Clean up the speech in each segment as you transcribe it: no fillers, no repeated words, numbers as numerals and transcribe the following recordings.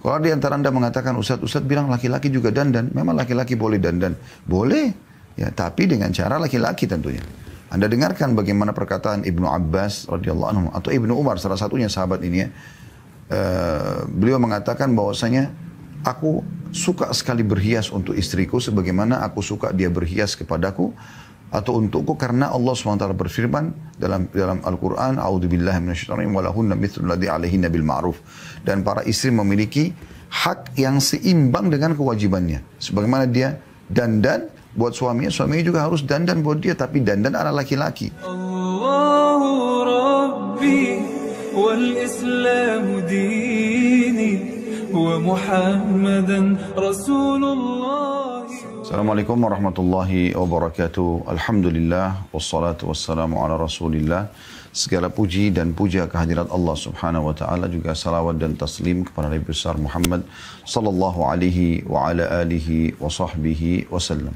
Kalau di antara Anda mengatakan Ustadz bilang laki-laki juga dandan, memang laki-laki boleh dandan. Boleh, ya, tapi dengan cara laki-laki tentunya. Anda dengarkan bagaimana perkataan Ibnu Abbas radhiyallahu anhu atau Ibnu Umar, salah satunya sahabat ini ya. Beliau mengatakan bahwasanya aku suka sekali berhias untuk istriku sebagaimana aku suka dia berhias kepadaku atau untukku, karena Allah SWT berfirman dalam Al-Quran, a'udzubillahi minasyaitonir rajim, walahunna mithlu alladzi 'alaihinna bil ma'ruf, dan para istri memiliki hak yang seimbang dengan kewajibannya. Sebagaimana dia dandan buat suaminya, suaminya juga harus dandan buat dia, tapi dandan ala laki-laki. Allahu Rabbi wal Islam dini wa Muhammadan Rasulullah. Assalamualaikum warahmatullahi wabarakatuh. Alhamdulillah wassalatu wassalamu ala Rasulillah. Segala puji dan puja kehadirat Allah Subhanahu wa taala, juga salawat dan taslim kepada Nabi besar Muhammad sallallahu alaihi wa ala alihi wa sahbihi wasallam.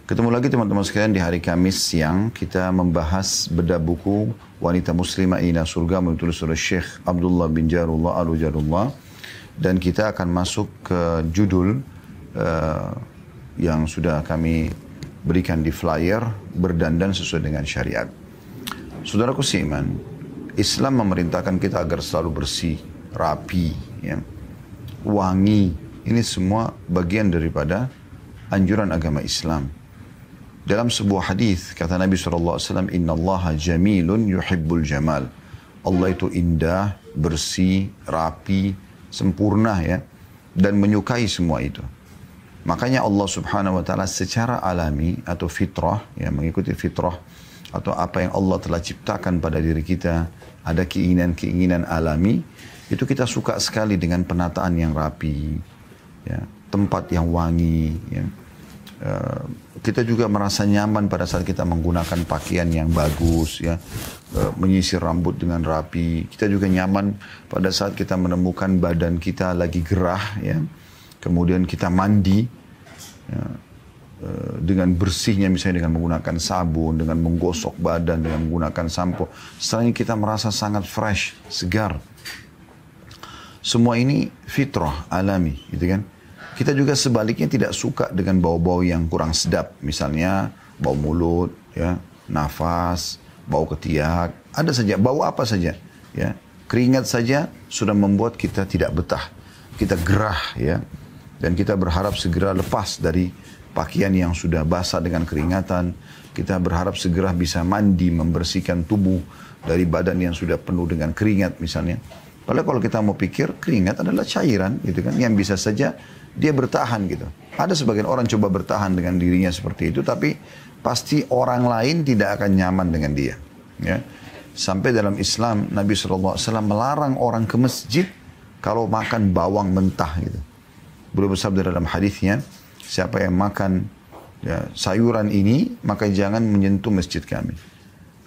Ketemu lagi teman-teman sekalian di hari Kamis siang, kita membahas bedah buku Wanita Muslimah Ina Surga ditulis oleh Syekh Abdullah bin Jarullah Al-Jarullah, dan kita akan masuk ke judul yang sudah kami berikan di flyer, berdandan sesuai dengan syariat. Saudaraku seiman, Islam memerintahkan kita agar selalu bersih, rapi, ya, wangi. Ini semua bagian daripada anjuran agama Islam. Dalam sebuah hadis kata Nabi SAW, Inna Allah jamilun yuhibbul jamal. Allah itu indah, bersih, rapi, sempurna, ya, dan menyukai semua itu. Makanya Allah Subhanahu wa taala secara alami atau fitrah, ya, mengikuti fitrah atau apa yang Allah telah ciptakan pada diri kita, ada keinginan-keinginan alami, itu kita suka sekali dengan penataan yang rapi, ya, tempat yang wangi, ya. Kita juga merasa nyaman pada saat kita menggunakan pakaian yang bagus, ya, menyisir rambut dengan rapi. Kita juga nyaman pada saat kita menemukan badan kita lagi gerah, ya, kemudian kita mandi, ya, dengan bersihnya, misalnya dengan menggunakan sabun, dengan menggosok badan, dengan menggunakan sampo. Setelahnya kita merasa sangat fresh, segar. Semua ini fitrah, alami, gitu kan. Kita juga sebaliknya tidak suka dengan bau-bau yang kurang sedap. Misalnya bau mulut, ya, nafas, bau ketiak, ada saja, bau apa saja. Ya. Keringat saja sudah membuat kita tidak betah. Kita gerah, ya. Dan kita berharap segera lepas dari pakaian yang sudah basah dengan keringatan. Kita berharap segera bisa mandi, membersihkan tubuh dari badan yang sudah penuh dengan keringat misalnya. Padahal kalau kita mau pikir, keringat adalah cairan, gitu kan, yang bisa saja dia bertahan gitu. Ada sebagian orang coba bertahan dengan dirinya seperti itu, tapi pasti orang lain tidak akan nyaman dengan dia. Ya. Sampai dalam Islam, Nabi SAW melarang orang ke masjid kalau makan bawang mentah gitu. Beliau bersabda dalam hadisnya, siapa yang makan, ya, sayuran ini, maka jangan menyentuh masjid kami.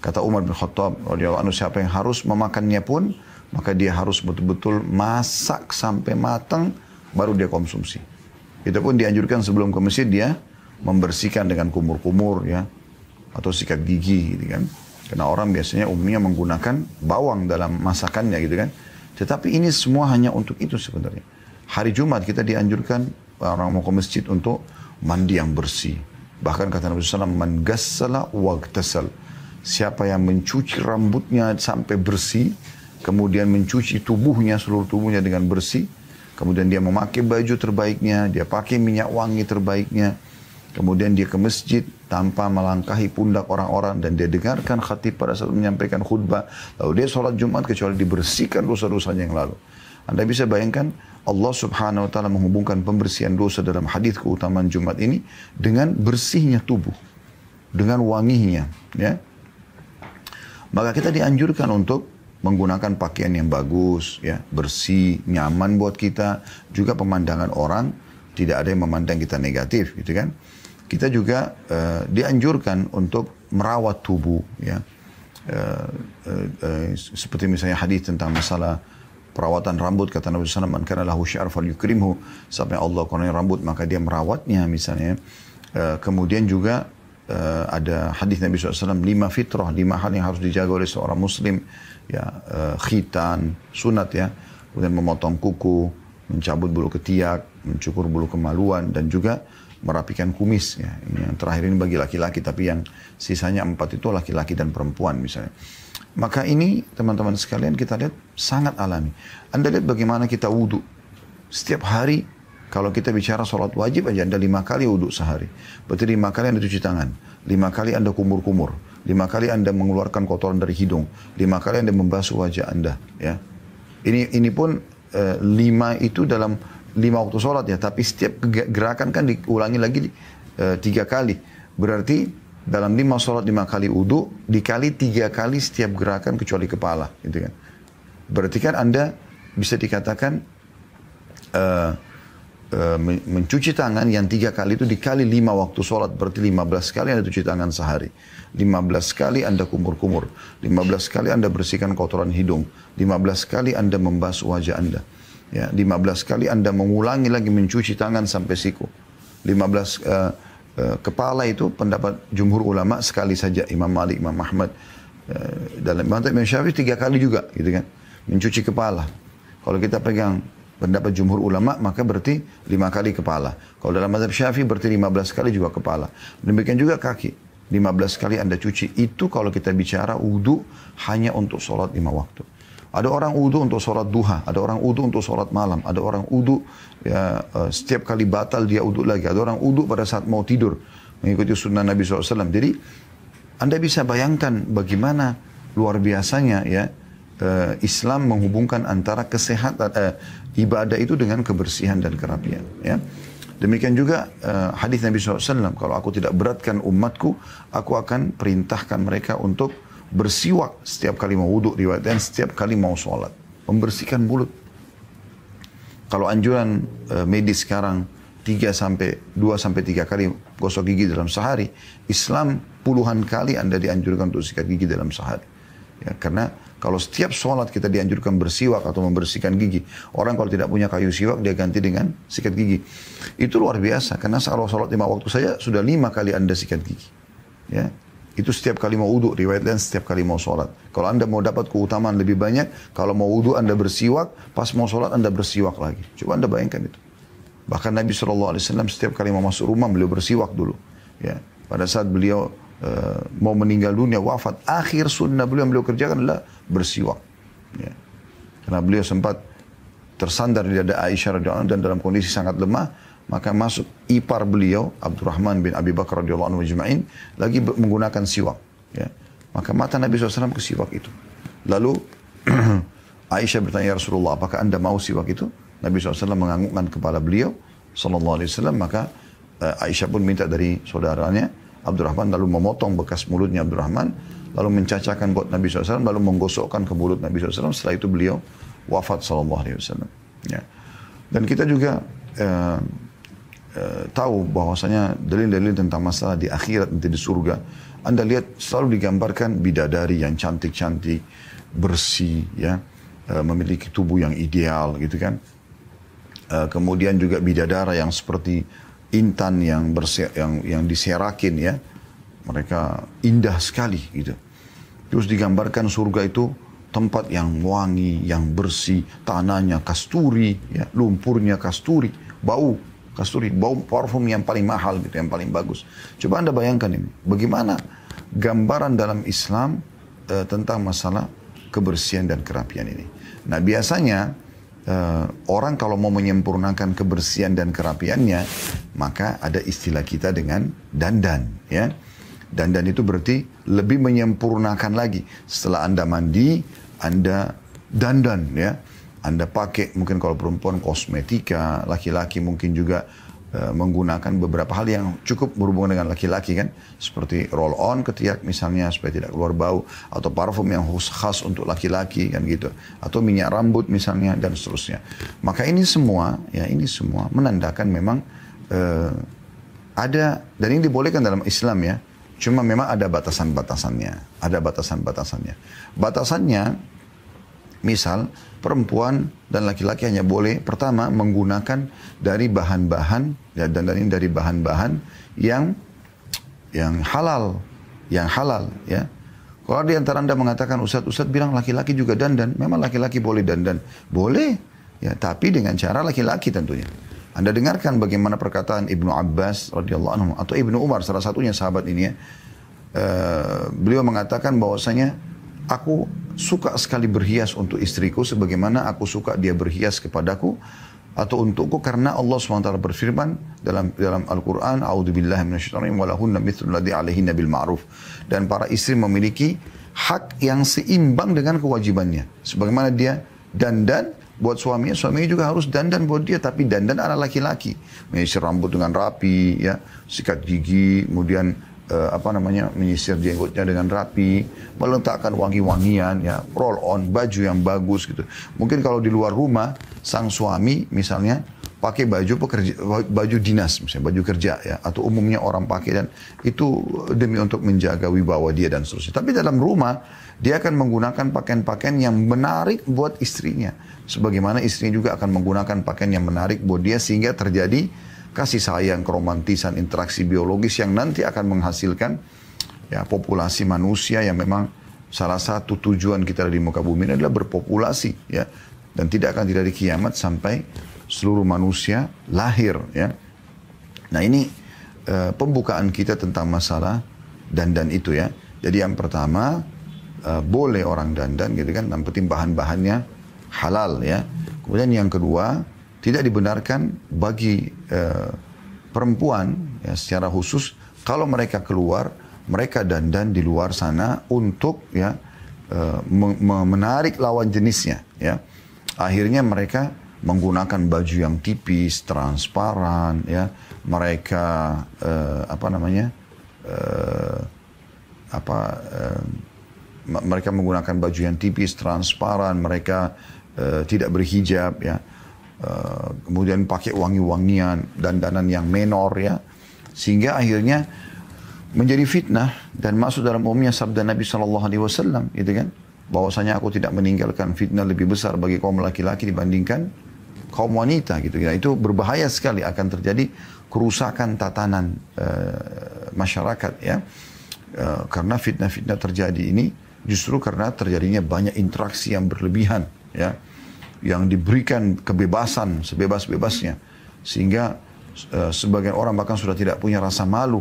Kata Umar bin Khattab radhiyallahu anhu, siapa yang harus memakannya pun, maka dia harus betul-betul masak sampai matang, baru dia konsumsi. Itu pun dianjurkan sebelum ke masjid dia membersihkan dengan kumur-kumur, ya, atau sikat gigi, gitu kan. Karena orang biasanya umumnya menggunakan bawang dalam masakannya, gitu kan. Tetapi ini semua hanya untuk itu sebenarnya. Hari Jumat kita dianjurkan orang mau ke masjid untuk mandi yang bersih. Bahkan kata Nabi SAW, man gassala wagtasal. Siapa yang mencuci rambutnya sampai bersih, kemudian mencuci tubuhnya, seluruh tubuhnya dengan bersih, kemudian dia memakai baju terbaiknya, dia pakai minyak wangi terbaiknya, kemudian dia ke masjid tanpa melangkahi pundak orang-orang, dan dia dengarkan khatib pada saat menyampaikan khutbah, lalu dia sholat Jumat kecuali dibersihkan dosa-dosanya yang lalu. Anda bisa bayangkan Allah Subhanahu wa taala menghubungkan pembersihan dosa dalam hadis keutamaan Jumat ini dengan bersihnya tubuh, dengan wanginya, ya. Maka kita dianjurkan untuk menggunakan pakaian yang bagus, ya, bersih, nyaman buat kita. Juga pemandangan orang, tidak ada yang memandang kita negatif, gitu kan. Kita juga dianjurkan untuk merawat tubuh, ya. Seperti misalnya hadis tentang masalah perawatan rambut, kata Nabi SAW, man kana lahu syi'r falyukrimhu. Sampai Allah kurniai rambut, maka dia merawatnya, misalnya. Kemudian juga ada hadis Nabi SAW, 5 fitrah, 5 hal yang harus dijaga oleh seorang muslim, ya, khitan, sunat, ya, kemudian memotong kuku, mencabut bulu ketiak, mencukur bulu kemaluan, dan juga merapikan kumis. Ya. Ini yang terakhir ini bagi laki-laki, tapi yang sisanya 4 itu laki-laki dan perempuan misalnya. Maka ini teman-teman sekalian kita lihat sangat alami. Anda lihat bagaimana kita wudhu. Setiap hari kalau kita bicara sholat wajib aja Anda 5 kali wudhu sehari. Berarti 5 kali Anda cuci tangan. 5 kali Anda kumur-kumur. 5 kali Anda mengeluarkan kotoran dari hidung. 5 kali Anda membasuh wajah Anda. Ya. Ini pun 5 itu dalam 5 waktu sholat ya. Tapi setiap gerakan kan diulangi lagi 3 kali. Berarti dalam 5 sholat 5 kali wudhu dikali 3 kali setiap gerakan kecuali kepala. Gitu kan. Berarti kan Anda bisa dikatakan mencuci tangan yang 3 kali itu dikali 5 waktu sholat. Berarti 15 kali Anda cuci tangan sehari. 15 kali Anda kumur-kumur. 15 kali Anda bersihkan kotoran hidung. 15 kali Anda membasuh wajah Anda. Ya, 15 kali Anda mengulangi lagi mencuci tangan sampai siku. 15 kepala itu pendapat jumhur ulama sekali saja. Imam Malik, Imam Ahmad. Dalam Imam Syafi'i 3 kali juga. Gitu kan. Mencuci kepala. Kalau kita pegang pendapat jumhur ulama, maka berarti 5 kali kepala. Kalau dalam mazhab Syafi'i berarti 15 kali juga kepala. Demikian juga kaki. 15 kali Anda cuci. Itu kalau kita bicara wudhu hanya untuk sholat 5 waktu. Ada orang wudhu untuk sholat duha. Ada orang wudhu untuk sholat malam. Ada orang wudhu ya, setiap kali batal dia wudhu lagi. Ada orang wudhu pada saat mau tidur. Mengikuti sunnah Nabi SAW. Jadi Anda bisa bayangkan bagaimana luar biasanya ya Islam menghubungkan antara kesehatan ibadah itu dengan kebersihan dan kerapian. Ya. Demikian juga hadis Nabi SAW, kalau aku tidak beratkan umatku, aku akan perintahkan mereka untuk bersiwak setiap kali mau wudhu, riwayat dan setiap kali mau sholat. Membersihkan mulut. Kalau anjuran medis sekarang 2 sampai 3 kali gosok gigi dalam sehari, Islam puluhan kali Anda dianjurkan untuk sikat gigi dalam sehari. Ya, karena kalau setiap sholat kita dianjurkan bersiwak atau membersihkan gigi. Orang kalau tidak punya kayu siwak, dia ganti dengan sikat gigi. Itu luar biasa. Karena kalau sholat 5 waktu saja, sudah 5 kali Anda sikat gigi. Ya. Itu setiap kali mau wudhu, riwayat lain setiap kali mau sholat. Kalau Anda mau dapat keutamaan lebih banyak, kalau mau wudhu Anda bersiwak, pas mau sholat Anda bersiwak lagi. Coba Anda bayangkan itu. Bahkan Nabi SAW setiap kali mau masuk rumah, beliau bersiwak dulu. Ya. Pada saat beliau mau meninggal dunia, wafat, akhir sunnah beliau kerjakan adalah bersiwak. Ya. Karena beliau sempat tersandar di dada Aisyah radhiyallahu anha dan dalam kondisi sangat lemah, maka masuk ipar beliau Abdurrahman bin Abi Bakar radhiyallahu anhu majma'in lagi menggunakan siwak. Ya. Maka mata Nabi SAW ke siwak itu. Lalu Aisyah bertanya, ya Rasulullah, apakah anda mau siwak itu? Nabi SAW menganggukkan kepala beliau sallallahu alaihi wasallam, maka Aisyah pun minta dari saudaranya Abdurrahman, lalu memotong bekas mulutnya Abdurrahman, lalu mencacahkan buat Nabi SAW, lalu menggosokkan ke mulut Nabi SAW. Setelah itu beliau wafat sallallahu alaihi wasallam. Ya. Dan kita juga tahu bahwasanya dalil-dalil tentang masalah di akhirat, nanti di surga. Anda lihat selalu digambarkan bidadari yang cantik-cantik, bersih, ya, memiliki tubuh yang ideal, gitu kan. Kemudian juga bidadara yang seperti intan yang diserakin, ya, mereka indah sekali gitu. Terus digambarkan surga itu tempat yang wangi, yang bersih, tanahnya kasturi, ya, lumpurnya kasturi, bau kasturi, bau parfum yang paling mahal gitu, yang paling bagus. Coba Anda bayangkan ini, bagaimana gambaran dalam Islam tentang masalah kebersihan dan kerapian ini. Nah biasanya orang kalau mau menyempurnakan kebersihan dan kerapiannya, maka ada istilah kita dengan dandan, ya. Dandan itu berarti lebih menyempurnakan lagi. Setelah Anda mandi, Anda dandan, ya. Anda pakai mungkin kalau perempuan kosmetika, laki-laki mungkin juga menggunakan beberapa hal yang cukup berhubungan dengan laki-laki kan, seperti roll on ketiak misalnya supaya tidak keluar bau, atau parfum yang khas untuk laki-laki kan gitu, atau minyak rambut misalnya dan seterusnya. Maka ini semua, ya, ini semua menandakan memang ada, dan ini dibolehkan dalam Islam, ya. Cuma memang ada batasan-batasannya, ada batasan-batasannya. Batasannya, misal perempuan dan laki-laki hanya boleh pertama menggunakan dari bahan-bahan, ya, dan ini dari bahan-bahan yang halal, ya. Kalau di antara Anda mengatakan Ustadz bilang laki-laki juga dandan, memang laki-laki boleh dandan, boleh. Ya, tapi dengan cara laki-laki tentunya. Anda dengarkan bagaimana perkataan Ibnu Abbas radhiyallahu anhu atau Ibnu Umar, salah satunya sahabat ini ya. Beliau mengatakan bahwasanya aku suka sekali berhias untuk istriku sebagaimana aku suka dia berhias kepadaku atau untukku, karena Allah SWT berfirman dalam Al-Quran, a'udzubillahi minasyaitonir rajim, walahunna mithlu alladzi 'alaihinna bil ma'ruf. Dan para istri memiliki hak yang seimbang dengan kewajibannya. Sebagaimana dia dandan buat suaminya, suaminya juga harus dandan buat dia, tapi dandan ala laki-laki. Menyisir rambut dengan rapi, ya, sikat gigi, kemudian menyisir jenggotnya dengan rapi, meletakkan wangi-wangian, ya, roll on, baju yang bagus gitu. Mungkin kalau di luar rumah, sang suami misalnya pakai baju dinas, misalnya baju kerja, ya, atau umumnya orang pakai, dan itu demi untuk menjaga wibawa dia dan seterusnya. Tapi dalam rumah, dia akan menggunakan pakaian-pakaian yang menarik buat istrinya. Sebagaimana istrinya juga akan menggunakan pakaian yang menarik buat dia, sehingga terjadi kasih sayang, keromantisan, interaksi biologis yang nanti akan menghasilkan, ya, populasi manusia yang memang salah satu tujuan kita di muka bumi ini adalah berpopulasi, ya, dan tidak akan terjadi kiamat sampai seluruh manusia lahir, ya. Nah, ini pembukaan kita tentang masalah dandan itu, ya. Jadi yang pertama, boleh orang dandan gitu kan, yang penting bahan-bahannya halal, ya. Kemudian yang kedua, tidak dibenarkan bagi perempuan, ya, secara khusus kalau mereka keluar, mereka dandan di luar sana untuk, ya, menarik lawan jenisnya, ya. Akhirnya mereka menggunakan baju yang tipis, transparan, ya. Mereka mereka menggunakan baju yang tipis, transparan, mereka tidak berhijab, ya. Kemudian pakai wangi-wangian, dandanan yang menor, ya, sehingga akhirnya menjadi fitnah dan masuk dalam umumnya sabda Nabi SAW, gitu kan, bahwasanya aku tidak meninggalkan fitnah lebih besar bagi kaum laki-laki dibandingkan kaum wanita, gitu kan. Itu berbahaya sekali, akan terjadi kerusakan tatanan masyarakat, ya, karena fitnah-fitnah terjadi ini justru karena terjadinya banyak interaksi yang berlebihan, ya, yang diberikan kebebasan sebebas-bebasnya, sehingga sebagian orang bahkan sudah tidak punya rasa malu.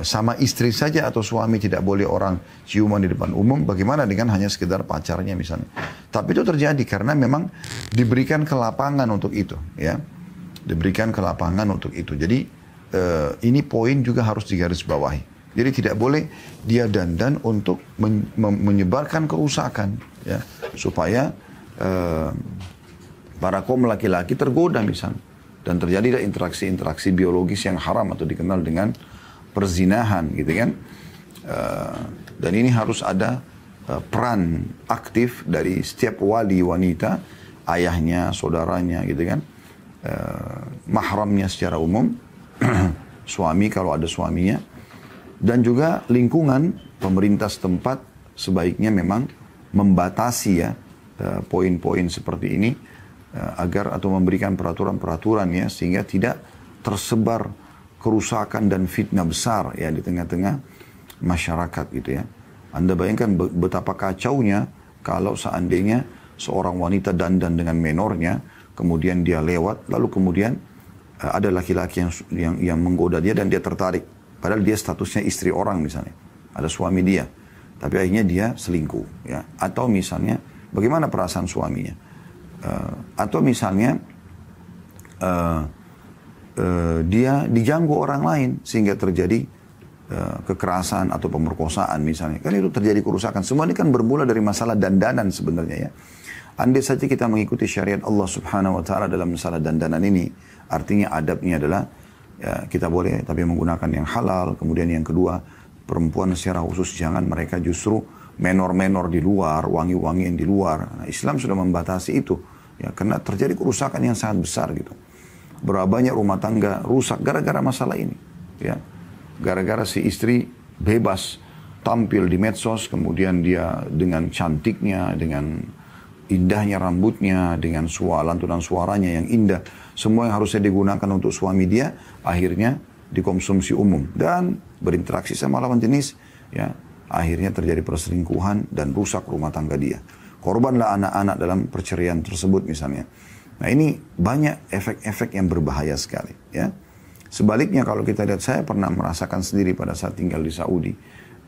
Sama istri saja atau suami tidak boleh orang ciuman di depan umum, bagaimana dengan hanya sekedar pacarnya misalnya. Tapi itu terjadi karena memang diberikan kelapangan untuk itu, ya, diberikan kelapangan untuk itu. Jadi ini poin juga harus digarisbawahi. Jadi tidak boleh dia dandan untuk menyebarkan kerusakan, ya, supaya para kaum laki-laki tergoda misalnya, dan terjadi interaksi-interaksi biologis yang haram atau dikenal dengan perzinahan, gitu kan. Dan ini harus ada peran aktif dari setiap wali wanita, ayahnya, saudaranya, gitu kan, mahramnya secara umum, suami kalau ada suaminya, dan juga lingkungan pemerintah setempat sebaiknya memang membatasi, ya, poin-poin seperti ini agar atau memberikan peraturan-peraturan, ya, sehingga tidak tersebar kerusakan dan fitnah besar, ya, di tengah-tengah masyarakat, gitu, ya. Anda bayangkan betapa kacaunya kalau seandainya seorang wanita dandan dengan menornya, kemudian dia lewat, lalu kemudian ada laki-laki yang menggoda dia dan dia tertarik, padahal dia statusnya istri orang misalnya, ada suami dia, tapi akhirnya dia selingkuh, ya. Atau misalnya bagaimana perasaan suaminya? Atau misalnya dia diganggu orang lain sehingga terjadi kekerasan atau pemerkosaan misalnya. Kan itu terjadi kerusakan. Semua ini kan bermula dari masalah dandanan sebenarnya, ya. Andai saja kita mengikuti syariat Allah Subhanahu wa taala dalam masalah dandanan ini, artinya adabnya adalah, ya, kita boleh tapi menggunakan yang halal. Kemudian yang kedua, perempuan secara khusus jangan mereka justru menor-menor di luar, wangi-wangian di luar. Nah, Islam sudah membatasi itu, ya, karena terjadi kerusakan yang sangat besar, gitu. Berapa banyak rumah tangga rusak gara-gara masalah ini, ya. Gara-gara si istri bebas tampil di medsos, kemudian dia dengan cantiknya, dengan indahnya rambutnya, dengan lantunan suaranya yang indah, semua yang harusnya digunakan untuk suami dia, akhirnya dikonsumsi umum dan berinteraksi sama lawan jenis, ya. Akhirnya terjadi perselingkuhan dan rusak rumah tangga dia. Korbanlah anak-anak dalam perceraian tersebut misalnya. Nah ini banyak efek-efek yang berbahaya sekali. Ya. Sebaliknya kalau kita lihat, saya pernah merasakan sendiri pada saat tinggal di Saudi.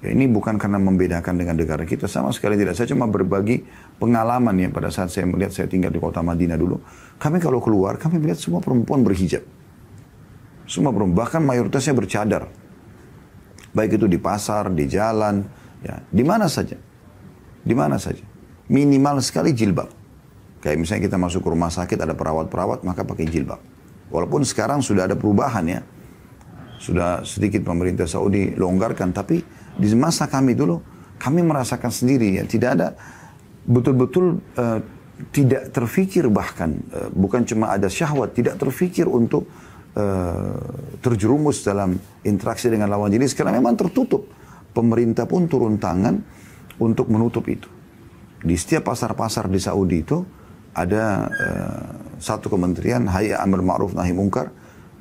Ya, ini bukan karena membedakan dengan negara kita, sama sekali tidak. Saya cuma berbagi pengalaman ya pada saat saya melihat, saya tinggal di kota Madinah dulu. Kami kalau keluar, kami melihat semua perempuan berhijab. Semua perempuan, bahkan mayoritasnya bercadar. Baik itu di pasar, di jalan, ya, di mana saja. Di mana saja. Minimal sekali jilbab. Kayak misalnya kita masuk ke rumah sakit, ada perawat-perawat, maka pakai jilbab. Walaupun sekarang sudah ada perubahan ya. Sudah sedikit pemerintah Saudi longgarkan, tapi di masa kami dulu, kami merasakan sendiri ya, tidak ada betul-betul tidak terfikir bahkan, bukan cuma ada syahwat, tidak terfikir untuk terjerumus dalam interaksi dengan lawan jenis, karena memang tertutup. Pemerintah pun turun tangan untuk menutup itu. Di setiap pasar-pasar di Saudi itu ada satu kementerian, Hayya Amr Ma'ruf Nahi Munkar,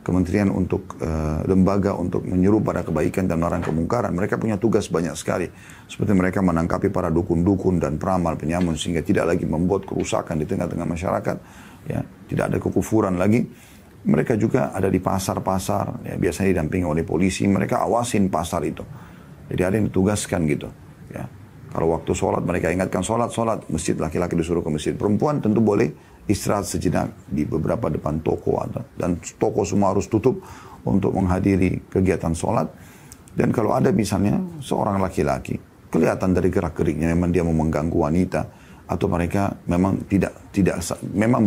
kementerian untuk lembaga untuk menyuruh pada kebaikan dan melarang kemungkaran. Mereka punya tugas banyak sekali. Seperti mereka menangkapi para dukun-dukun dan peramal penyamun sehingga tidak lagi membuat kerusakan di tengah-tengah masyarakat. Ya, tidak ada kekufuran lagi. Mereka juga ada di pasar-pasar, ya, biasanya didampingi oleh polisi. Mereka awasin pasar itu. Jadi ada yang ditugaskan gitu. Ya. Kalau waktu sholat mereka ingatkan sholat. Masjid laki-laki disuruh ke masjid. Perempuan tentu boleh istirahat sejenak di beberapa depan toko. Dan toko semua harus tutup untuk menghadiri kegiatan sholat. Dan kalau ada misalnya seorang laki-laki, kelihatan dari gerak-geriknya memang dia mau mengganggu wanita. Atau mereka memang memang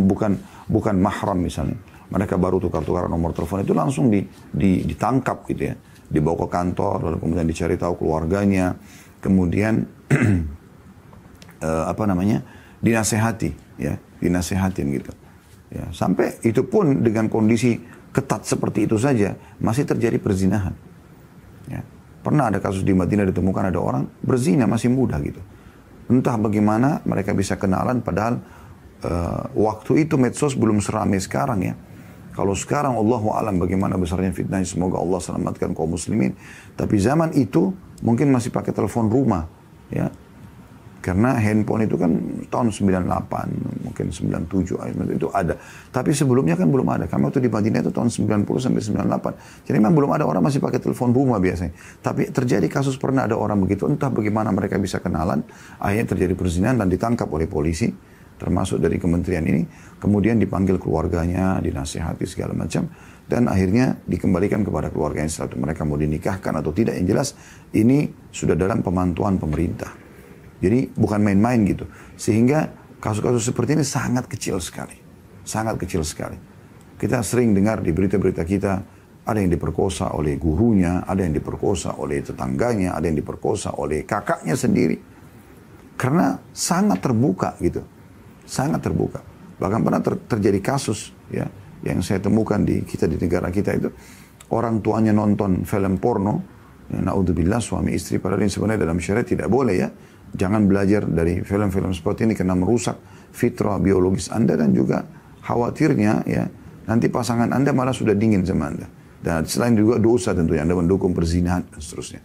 bukan mahram misalnya. Mereka baru tukar-tukar nomor telepon, itu langsung ditangkap gitu ya. Dibawa ke kantor, lalu kemudian dicari tahu keluarganya. Kemudian dinasehati ya, dinasehatin gitu ya, sampai itu pun dengan kondisi ketat seperti itu saja masih terjadi perzinahan ya. Pernah ada kasus di Madinah ditemukan ada orang berzina masih muda gitu, entah bagaimana mereka bisa kenalan padahal waktu itu medsos belum seramai sekarang ya. Kalau sekarang Allahu a'lam bagaimana besarnya fitnah, semoga Allah selamatkan kaum muslimin. Tapi zaman itu mungkin masih pakai telepon rumah, ya. Karena handphone itu kan tahun 98, mungkin 97 itu ada. Tapi sebelumnya kan belum ada. Kami waktu di Madinah itu tahun 90 sampai 98. Jadi memang belum ada, orang masih pakai telepon rumah biasanya. Tapi terjadi kasus pernah ada orang begitu, entah bagaimana mereka bisa kenalan, akhirnya terjadi perzinahan dan ditangkap oleh polisi, termasuk dari kementerian ini, kemudian dipanggil keluarganya, dinasihati segala macam, dan akhirnya dikembalikan kepada keluarganya setelah itu mereka mau dinikahkan atau tidak. Yang jelas ini sudah dalam pemantauan pemerintah. Jadi bukan main-main gitu. Sehingga kasus-kasus seperti ini sangat kecil sekali. Sangat kecil sekali. Kita sering dengar di berita-berita kita, ada yang diperkosa oleh gurunya, ada yang diperkosa oleh tetangganya, ada yang diperkosa oleh kakaknya sendiri. Karena sangat terbuka gitu. Sangat terbuka. Bahkan pernah terjadi kasus ya yang saya temukan di negara kita itu, orang tuanya nonton film porno, ya, naudzubillah, suami istri, padahal ini sebenarnya dalam syariat tidak boleh ya. Jangan belajar dari film-film seperti ini karena merusak fitrah biologis Anda, dan juga khawatirnya ya nanti pasangan Anda malah sudah dingin sama Anda. Dan selain juga dosa tentunya Anda mendukung perzinahan dan seterusnya.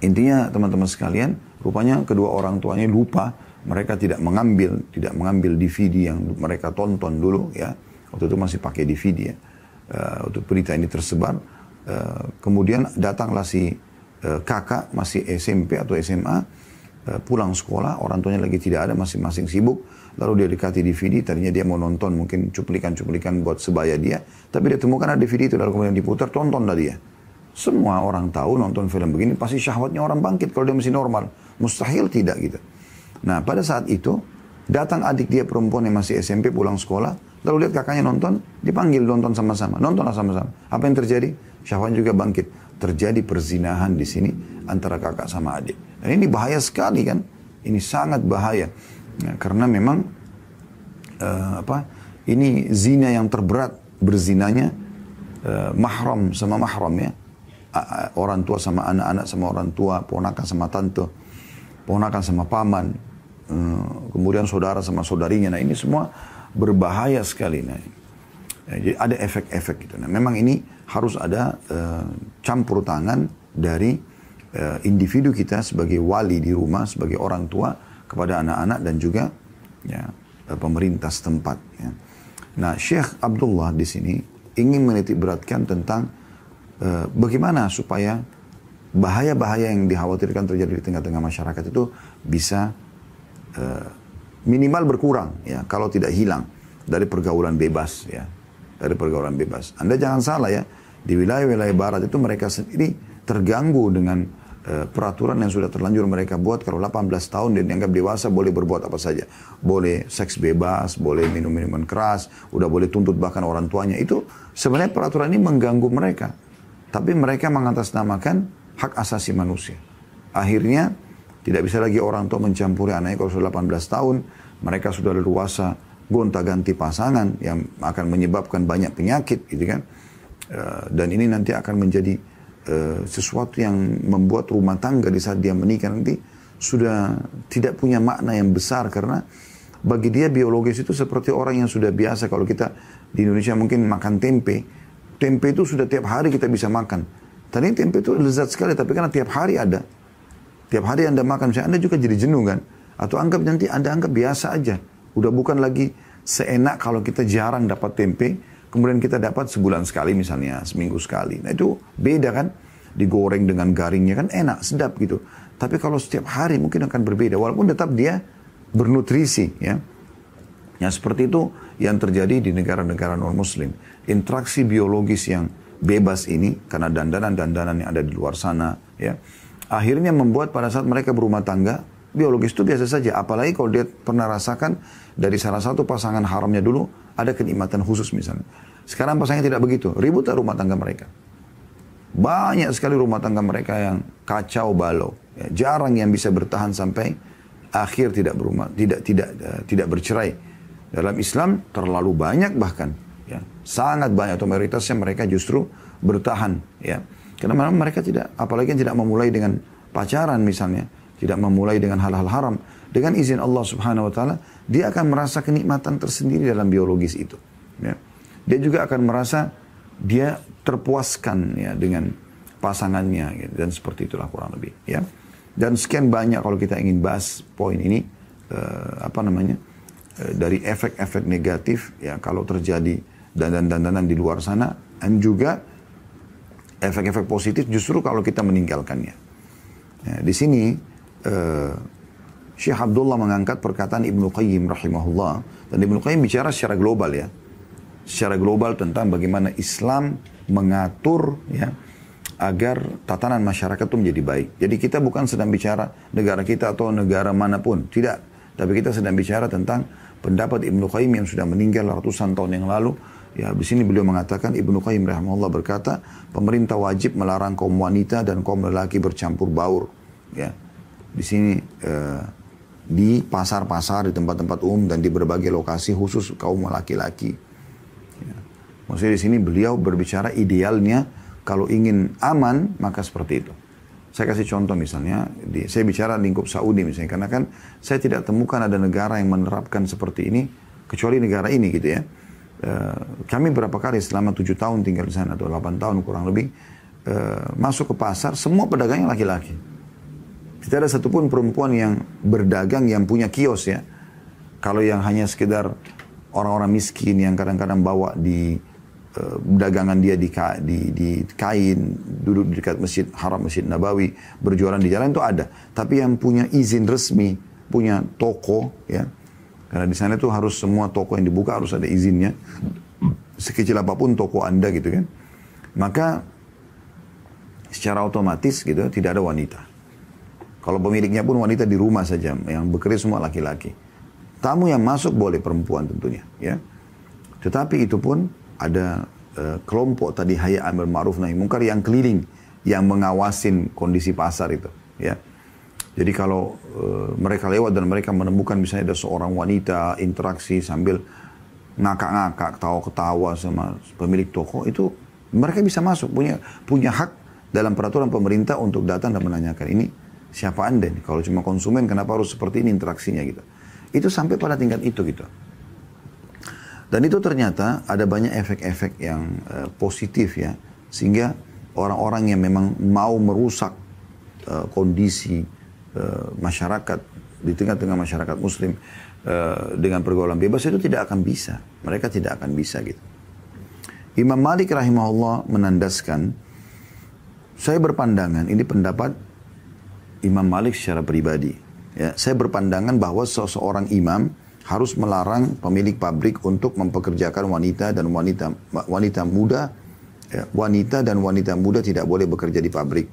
Intinya teman-teman sekalian, rupanya kedua orang tuanya lupa. Mereka tidak mengambil DVD yang mereka tonton dulu ya. Waktu itu masih pakai DVD ya. Waktu berita ini tersebar. Kemudian datanglah si kakak masih SMP atau SMA. Pulang sekolah, orang tuanya lagi tidak ada, masing-masing sibuk. Lalu dia dekati DVD, tadinya dia mau nonton mungkin cuplikan-cuplikan buat sebaya dia. Tapi dia temukan ada DVD itu, lalu kemudian diputar, tontonlah dia. Semua orang tahu nonton film begini, pasti syahwatnya orang bangkit kalau dia masih normal. Mustahil tidak gitu. Nah pada saat itu, datang adik dia perempuan yang masih SMP pulang sekolah, lalu lihat kakaknya nonton, dipanggil nonton sama-sama. Nontonlah sama-sama. Apa yang terjadi? Syahwat juga bangkit. Terjadi perzinahan di sini antara kakak sama adik. Dan ini bahaya sekali kan? Ini sangat bahaya. Ya, karena memang ini zina yang terberat, berzinanya mahram sama mahram ya. Orang tua sama anak-anak sama orang tua, ponakan sama tante, ponakan sama paman, kemudian saudara sama saudarinya. Nah ini semua berbahaya sekali. Nah, jadi ada efek-efek gitu. Nah memang ini harus ada campur tangan dari individu kita sebagai wali di rumah, sebagai orang tua kepada anak-anak dan juga ya, pemerintah setempat. Ya. Nah, Syekh Abdullah di sini ingin menitik beratkan tentang bagaimana supaya bahaya-bahaya yang dikhawatirkan terjadi di tengah-tengah masyarakat itu bisa minimal berkurang, ya, kalau tidak hilang dari pergaulan bebas, ya, dari pergaulan bebas. Anda jangan salah, ya, di wilayah-wilayah barat itu mereka sendiri terganggu dengan peraturan yang sudah terlanjur mereka buat. Kalau 18 tahun dan dianggap dewasa boleh berbuat apa saja. Boleh seks bebas, boleh minum minuman keras, udah boleh tuntut bahkan orang tuanya. Itu sebenarnya peraturan ini mengganggu mereka. Tapi mereka mengatasnamakan hak asasi manusia. Akhirnya tidak bisa lagi orang tua mencampuri anaknya kalau sudah 18 tahun. Mereka sudah leluasa gonta-ganti pasangan yang akan menyebabkan banyak penyakit, gitu kan. Dan ini nanti akan menjadi sesuatu yang membuat rumah tangga di saat dia menikah nanti sudah tidak punya makna yang besar, karena bagi dia biologis itu seperti orang yang sudah biasa. Kalau kita di Indonesia mungkin makan tempe, tempe itu sudah tiap hari kita bisa makan. Tadi tempe itu lezat sekali, tapi karena tiap hari ada, tiap hari Anda makan, misalnya Anda juga jadi jenuh kan? Atau anggap nanti Anda anggap biasa aja, udah bukan lagi seenak kalau kita jarang dapat tempe, kemudian kita dapat sebulan sekali misalnya, seminggu sekali. Nah itu beda kan, digoreng dengan garingnya kan enak, sedap gitu. Tapi kalau setiap hari mungkin akan berbeda, walaupun tetap dia bernutrisi, ya. Yang seperti itu yang terjadi di negara-negara non-muslim. Interaksi biologis yang bebas ini, karena dandanan-dandanan yang ada di luar sana, ya, akhirnya membuat pada saat mereka berumah tangga, biologis itu biasa saja. Apalagi kalau dia pernah rasakan dari salah satu pasangan haramnya dulu, ada kenikmatan khusus misalnya. Sekarang pasangannya tidak begitu, ribut rumah tangga mereka. Banyak sekali rumah tangga mereka yang kacau balau. Ya, jarang yang bisa bertahan sampai akhir tidak bercerai. Dalam Islam terlalu banyak bahkan, ya, sangat banyak, atau mayoritasnya mereka justru bertahan, ya. Karena memang mereka tidak, apalagi yang tidak memulai dengan pacaran misalnya, tidak memulai dengan hal-hal haram. Dengan izin Allah Subhanahu wa taala, dia akan merasa kenikmatan tersendiri dalam biologis itu, ya. Dia juga akan merasa dia terpuaskan, ya, dengan pasangannya, gitu. Dan seperti itulah kurang lebih, ya. Dan sekian banyak kalau kita ingin bahas poin ini, dari efek-efek negatif, ya, kalau terjadi dandan-dandanan di luar sana, dan juga efek-efek positif justru kalau kita meninggalkannya. Ya, di sini Syekh Abdullah mengangkat perkataan Ibnu Qayyim rahimahullah, dan Ibnu Qayyim bicara secara global, ya, secara global tentang bagaimana Islam mengatur, ya, agar tatanan masyarakat itu menjadi baik. Jadi kita bukan sedang bicara negara kita atau negara manapun, tidak, tapi kita sedang bicara tentang pendapat Ibnu Qayyim yang sudah meninggal ratusan tahun yang lalu. Ya, di sini beliau mengatakan, Ibnu Qayyim rahimahullah berkata, pemerintah wajib melarang kaum wanita dan kaum lelaki bercampur baur, ya. Di sini di pasar-pasar, di tempat-tempat umum, dan di berbagai lokasi khusus kaum laki-laki. Ya. Maksudnya di sini beliau berbicara idealnya kalau ingin aman maka seperti itu. Saya kasih contoh misalnya, saya bicara lingkup Saudi misalnya, karena kan saya tidak temukan ada negara yang menerapkan seperti ini kecuali negara ini, gitu ya. Kami berapa kali selama 7 tahun tinggal di sana atau 8 tahun kurang lebih, masuk ke pasar, semua pedagangnya laki-laki. Tidak ada satupun perempuan yang berdagang yang punya kios, ya. Kalau yang hanya sekedar orang-orang miskin yang kadang-kadang bawa di dagangan dia di kain, duduk di dekat Masjid Haram, Masjid Nabawi, berjualan di jalan itu ada. Tapi yang punya izin resmi, punya toko, ya. Karena di sana itu harus semua toko yang dibuka harus ada izinnya. Sekecil apapun toko Anda, gitu kan. Maka secara otomatis gitu tidak ada wanita. Kalau pemiliknya pun wanita di rumah saja, yang bekerja semua laki-laki. Tamu yang masuk boleh perempuan tentunya, ya. Tetapi itu pun ada kelompok tadi hayya amil ma'ruf nahi munkar yang keliling, yang mengawasin kondisi pasar itu, ya. Jadi kalau mereka lewat dan mereka menemukan misalnya ada seorang wanita interaksi sambil ngakak-ngakak, ketawa-ketawa sama pemilik toko, itu mereka bisa masuk, punya hak dalam peraturan pemerintah untuk datang dan menanyakan, ini siapa Anda nih? Kalau cuma konsumen kenapa harus seperti ini interaksinya, gitu. Itu sampai pada tingkat itu, gitu. Dan itu ternyata ada banyak efek-efek yang positif, ya. Sehingga orang-orang yang memang mau merusak kondisi masyarakat di tengah-tengah masyarakat muslim, dengan pergaulan bebas itu tidak akan bisa. Mereka tidak akan bisa gitu. Imam Malik rahimahullah menandaskan, saya berpandangan, ini pendapat Imam Malik secara pribadi. Ya, saya berpandangan bahwa seseorang imam harus melarang pemilik pabrik untuk mempekerjakan wanita dan wanita muda. Ya, wanita dan wanita muda tidak boleh bekerja di pabrik.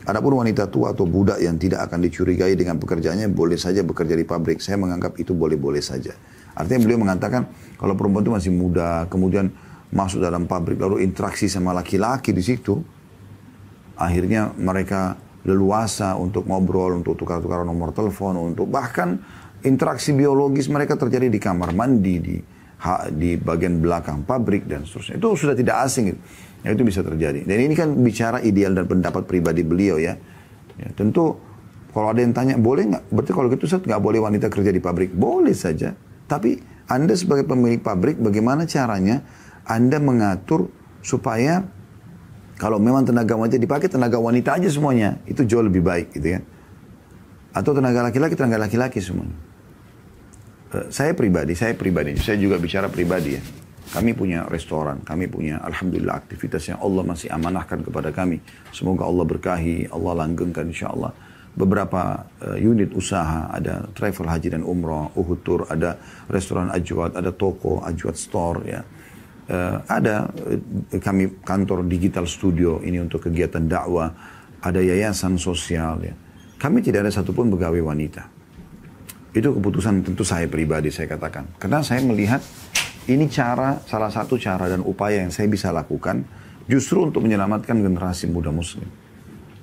Adapun wanita tua atau budak yang tidak akan dicurigai dengan pekerjaannya boleh saja bekerja di pabrik. Saya menganggap itu boleh-boleh saja. Artinya beliau mengatakan kalau perempuan itu masih muda, kemudian masuk dalam pabrik lalu interaksi sama laki-laki di situ, akhirnya mereka leluasa untuk ngobrol, untuk tukar-tukar nomor telepon, untuk bahkan interaksi biologis mereka terjadi di kamar mandi, di bagian belakang pabrik dan seterusnya. Itu sudah tidak asing. Ya, itu bisa terjadi. Dan ini kan bicara ideal dan pendapat pribadi beliau ya. Ya tentu kalau ada yang tanya, boleh nggak? Berarti kalau gitu Ustaz nggak boleh wanita kerja di pabrik? Boleh saja. Tapi Anda sebagai pemilik pabrik, bagaimana caranya Anda mengatur supaya kalau memang tenaga wanita dipakai, tenaga wanita aja semuanya. Itu jauh lebih baik gitu kan. Atau tenaga laki-laki semuanya. Saya pribadi, saya juga bicara pribadi ya. Kami punya restoran, kami punya alhamdulillah aktivitas yang Allah masih amanahkan kepada kami. Semoga Allah berkahi, Allah langgengkan insyaAllah. Beberapa unit usaha, ada travel haji dan umrah, Uhud Tour, ada restoran Ajwad, ada toko Ajwad Store ya. Ada kami kantor digital studio ini untuk kegiatan dakwah, ada yayasan sosial ya. Kami tidak ada satupun pegawai wanita. Itu keputusan tentu saya pribadi saya katakan. Karena saya melihat ini salah satu cara dan upaya yang saya bisa lakukan justru untuk menyelamatkan generasi muda muslim.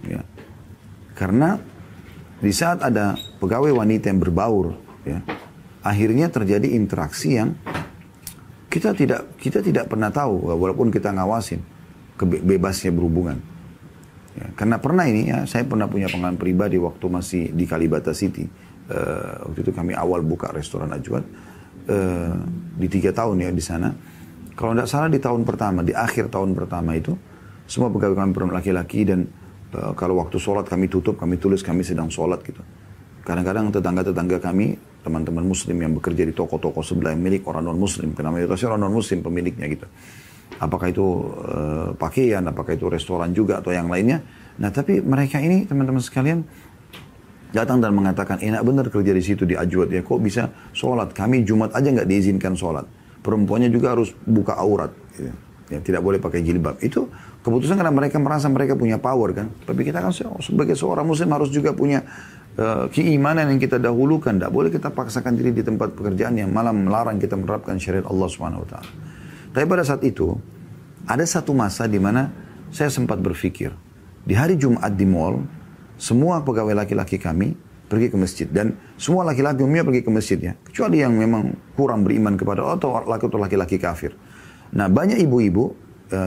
Ya. Karena di saat ada pegawai wanita yang berbaur, ya, akhirnya terjadi interaksi yang kita tidak pernah tahu, walaupun kita ngawasin bebasnya berhubungan. Ya, karena pernah ini ya, saya pernah punya pengalaman pribadi waktu masih di Kalibata City. Waktu itu kami awal buka restoran Ajwad. Di 3 tahun ya di sana. Kalau tidak salah di tahun pertama, di akhir tahun pertama itu, semua pegawai kami perempuan laki-laki dan kalau waktu sholat kami tutup, kami tulis kami sedang sholat gitu. Kadang-kadang tetangga-tetangga kami, teman-teman muslim yang bekerja di toko-toko sebelah yang milik orang non-muslim, karena mayoritasnya orang non-muslim pemiliknya gitu. Apakah itu pakaian, apakah itu restoran juga atau yang lainnya. Nah tapi mereka ini teman-teman sekalian, datang dan mengatakan, enak benar kerja di situ di Ajwad ya, kok bisa sholat? Kami Jumat aja nggak diizinkan sholat. Perempuannya juga harus buka aurat, gitu. Ya, tidak boleh pakai jilbab. Itu keputusan karena mereka merasa mereka punya power kan. Tapi kita kan sebagai seorang muslim harus juga punya keimanan yang kita dahulukan. Tidak boleh kita paksakan diri di tempat pekerjaan yang malah melarang kita menerapkan syariat Allah Subhanahu Wa Taala. Tapi pada saat itu, ada satu masa di mana saya sempat berpikir, di hari Jumat di mall, semua pegawai laki-laki kami pergi ke masjid. Dan semua laki-laki umumnya pergi ke masjid ya. Kecuali yang memang kurang beriman kepada Allah atau laki-laki kafir. Nah banyak ibu-ibu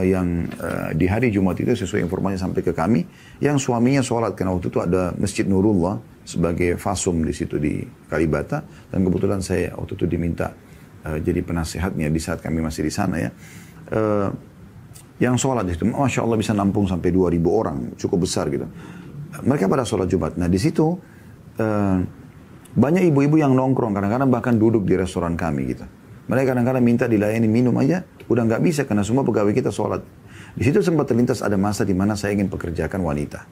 yang di hari Jumat itu sesuai informasi sampai ke kami. Yang suaminya sholat. Karena waktu itu ada Masjid Nurullah sebagai fasum di situ di Kalibata. Dan kebetulan saya waktu itu diminta jadi penasehatnya di saat kami masih di sana ya. Yang sholat itu Masya Allah bisa nampung sampai 2.000 orang. Cukup besar gitu. Mereka pada sholat Jumat. Nah di situ banyak ibu-ibu yang nongkrong, kadang-kadang bahkan duduk di restoran kami gitu. Mereka kadang-kadang minta dilayani minum aja, udah nggak bisa karena semua pegawai kita sholat. Di situ sempat terlintas ada masa di mana saya ingin pekerjakan wanita.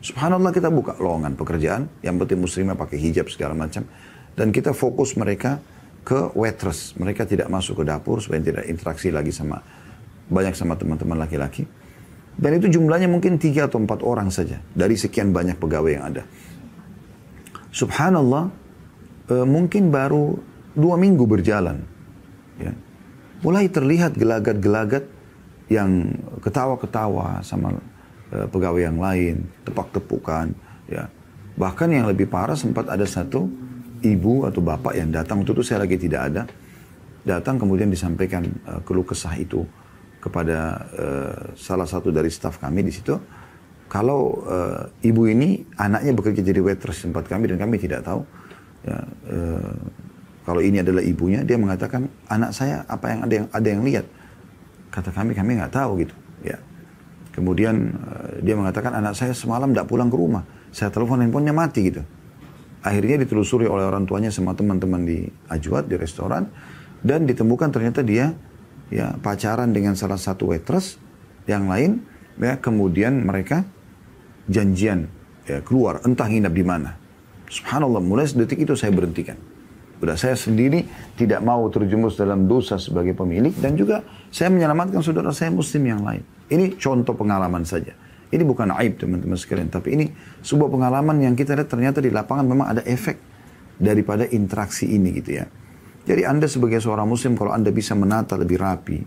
Subhanallah kita buka lowongan pekerjaan, yang penting muslimah pakai hijab segala macam, dan kita fokus mereka ke waitress. Mereka tidak masuk ke dapur supaya tidak interaksi lagi sama teman-teman laki-laki. Dan itu jumlahnya mungkin 3 atau 4 orang saja dari sekian banyak pegawai yang ada. Subhanallah, mungkin baru 2 minggu berjalan. Ya. Mulai terlihat gelagat-gelagat yang ketawa-ketawa sama pegawai yang lain, tepak-tepukan. Ya. Bahkan yang lebih parah sempat ada satu ibu atau bapak yang datang, waktu itu saya lagi tidak ada, datang kemudian disampaikan keluh kesah itu kepada salah satu dari staf kami di situ. Kalau ibu ini anaknya bekerja jadi waitress tempat kami dan kami tidak tahu. Ya, kalau ini adalah ibunya, dia mengatakan anak saya apa yang ada yang lihat. Kata kami nggak tahu gitu. Ya. Kemudian dia mengatakan anak saya semalam tidak pulang ke rumah. Saya telepon handphonenya mati gitu. Akhirnya ditelusuri oleh orang tuanya sama teman-teman di Ajwad, di restoran. Dan ditemukan ternyata dia ya pacaran dengan salah satu waitress yang lain. Ya, kemudian mereka janjian ya, keluar, entah nginap di mana. Subhanallah, mulai detik itu saya berhentikan. Udah saya sendiri tidak mau terjumus dalam dosa sebagai pemilik. Dan juga saya menyelamatkan saudara saya muslim yang lain. Ini contoh pengalaman saja. Ini bukan aib teman-teman sekalian, tapi ini sebuah pengalaman yang kita lihat ternyata di lapangan memang ada efek daripada interaksi ini gitu ya. Jadi Anda sebagai seorang muslim kalau Anda bisa menata lebih rapi,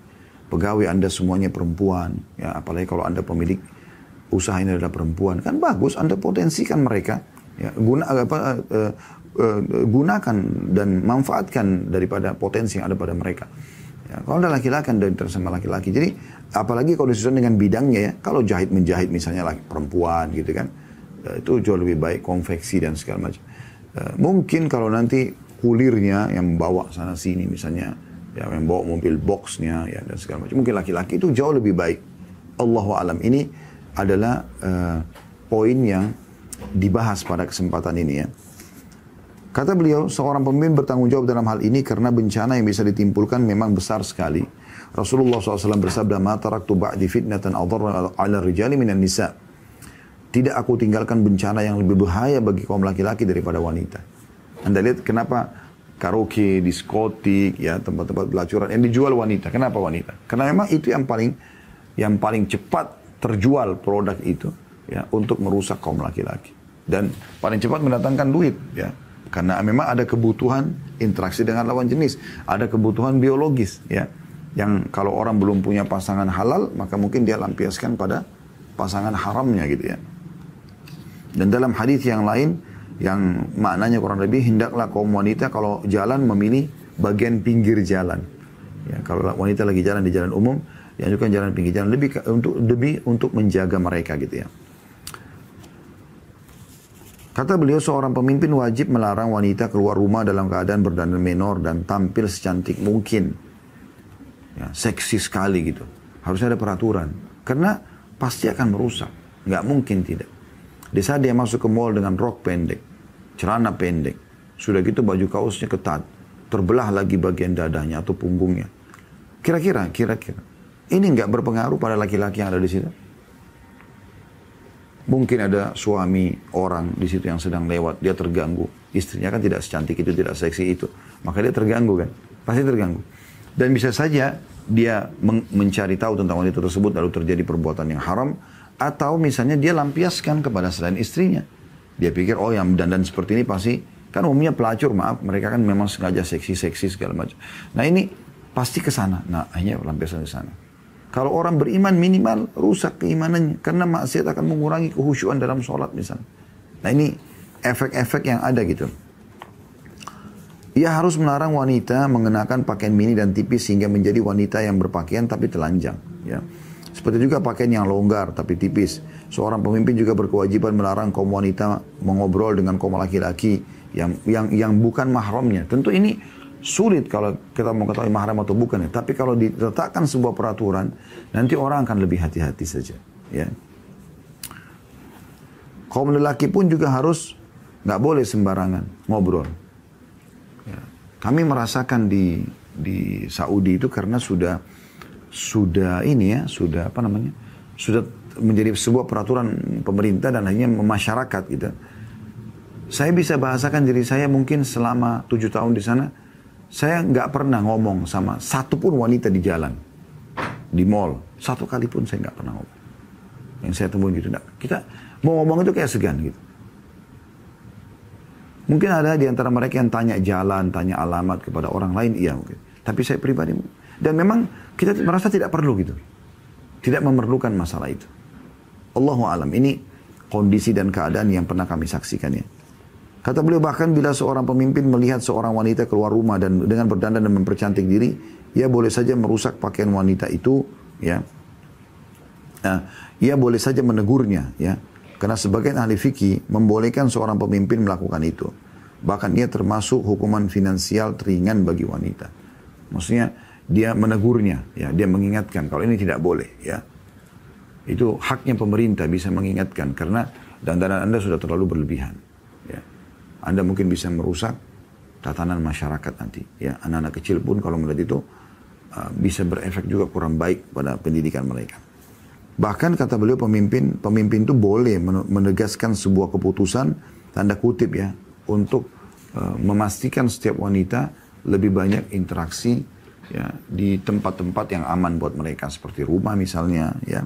pegawai Anda semuanya perempuan, ya apalagi kalau Anda pemilik usaha ini adalah perempuan, kan bagus Anda potensikan mereka, ya gunakan dan manfaatkan daripada potensi yang ada pada mereka. Ya, kalau ada laki-laki dan sama laki-laki, jadi apalagi kalau disesuaikan dengan bidangnya ya, kalau jahit menjahit misalnya laki perempuan gitu kan, itu jauh lebih baik, konveksi dan segala macam. Mungkin kalau nanti kulirnya yang bawa sana sini misalnya, ya yang bawa mobil boxnya ya dan segala macam, mungkin laki-laki itu jauh lebih baik. Allahu a'lam. Ini adalah poin yang dibahas pada kesempatan ini ya. Kata beliau, seorang pemimpin bertanggung jawab dalam hal ini karena bencana yang bisa ditimpulkan memang besar sekali. Rasulullah SAW bersabda, "Ma taraktu ba'di fitnatan adharra 'ala rijali minan nisa." Tidak aku tinggalkan bencana yang lebih bahaya bagi kaum laki-laki daripada wanita. Anda lihat kenapa karaoke, diskotik, ya tempat-tempat pelacuran yang dijual wanita. Kenapa wanita? Karena memang itu yang paling cepat terjual produk itu ya untuk merusak kaum laki-laki dan paling cepat mendatangkan duit ya. Karena memang ada kebutuhan interaksi dengan lawan jenis. Ada kebutuhan biologis ya. Yang kalau orang belum punya pasangan halal, maka mungkin dia lampiaskan pada pasangan haramnya gitu ya. Dan dalam hadis yang lain, yang maknanya kurang lebih, hendaklah kaum wanita kalau jalan memilih bagian pinggir jalan. Ya, kalau wanita lagi jalan di jalan umum, dianjurkan jalan pinggir jalan lebih untuk menjaga mereka gitu ya. Kata beliau, seorang pemimpin wajib melarang wanita keluar rumah dalam keadaan berdandan menor dan tampil secantik mungkin. Ya, seksi sekali gitu. Harusnya ada peraturan. Karena pasti akan merusak. Nggak mungkin tidak. Di saat dia masuk ke mall dengan rok pendek, celana pendek, sudah gitu baju kaosnya ketat, terbelah lagi bagian dadanya atau punggungnya. Kira-kira. Ini nggak berpengaruh pada laki-laki yang ada di situ? Mungkin ada suami orang di situ yang sedang lewat, dia terganggu. Istrinya kan tidak secantik itu, tidak seksi itu. Maka dia terganggu kan? Pasti terganggu. Dan bisa saja dia mencari tahu tentang wanita tersebut lalu terjadi perbuatan yang haram. Atau misalnya dia lampiaskan kepada selain istrinya. Dia pikir, oh yang dandan seperti ini pasti, kan umumnya pelacur, maaf. Mereka kan memang sengaja seksi-seksi segala macam. Nah ini pasti ke sana. Nah akhirnya lampiaskan ke sana. Kalau orang beriman minimal rusak keimanannya. Karena maksiat akan mengurangi kehusyuan dalam sholat misalnya. Nah ini efek-efek yang ada gitu. Ia harus melarang wanita mengenakan pakaian mini dan tipis sehingga menjadi wanita yang berpakaian tapi telanjang. Ya. Seperti juga pakaian yang longgar tapi tipis. Seorang pemimpin juga berkewajiban melarang kaum wanita mengobrol dengan kaum laki-laki yang bukan mahramnya. Tentu ini sulit kalau kita mau ketahui mahram atau bukan ya. Tapi kalau diletakkan sebuah peraturan, nanti orang akan lebih hati-hati saja. Ya. Kaum lelaki pun juga harus nggak boleh sembarangan ngobrol. Ya. Kami merasakan di Saudi itu karena sudah menjadi sebuah peraturan pemerintah dan hanya masyarakat gitu. Saya bisa bahasakan diri saya mungkin selama 7 tahun di sana. Saya nggak pernah ngomong sama satu pun wanita di jalan, di mall. Satu kali pun saya nggak pernah ngomong. Yang saya temuin gitu. Nah, kita mau ngomong itu kayak segan gitu. Mungkin ada di antara mereka yang tanya jalan, tanya alamat kepada orang lain, iya mungkin. Tapi saya pribadi, dan memang kita merasa tidak perlu gitu. Tidak memerlukan masalah itu. Allahu a'lam. Ini kondisi dan keadaan yang pernah kami saksikan ya. Kata beliau, bahkan bila seorang pemimpin melihat seorang wanita keluar rumah dan dengan berdandan dan mempercantik diri, ia boleh saja merusak pakaian wanita itu, ya. Ia boleh saja menegurnya, ya. Karena sebagian ahli fikih membolehkan seorang pemimpin melakukan itu. Bahkan ia termasuk hukuman finansial teringan bagi wanita. Maksudnya dia menegurnya, ya. Dia mengingatkan kalau ini tidak boleh, ya. Itu haknya pemerintah bisa mengingatkan karena dandanan Anda sudah terlalu berlebihan, ya. Anda mungkin bisa merusak tatanan masyarakat nanti. Ya, anak-anak kecil pun kalau melihat itu bisa berefek juga kurang baik pada pendidikan mereka. Bahkan kata beliau pemimpin itu boleh menegaskan sebuah keputusan, tanda kutip ya, untuk memastikan setiap wanita lebih banyak interaksi ya di tempat-tempat yang aman buat mereka seperti rumah misalnya ya.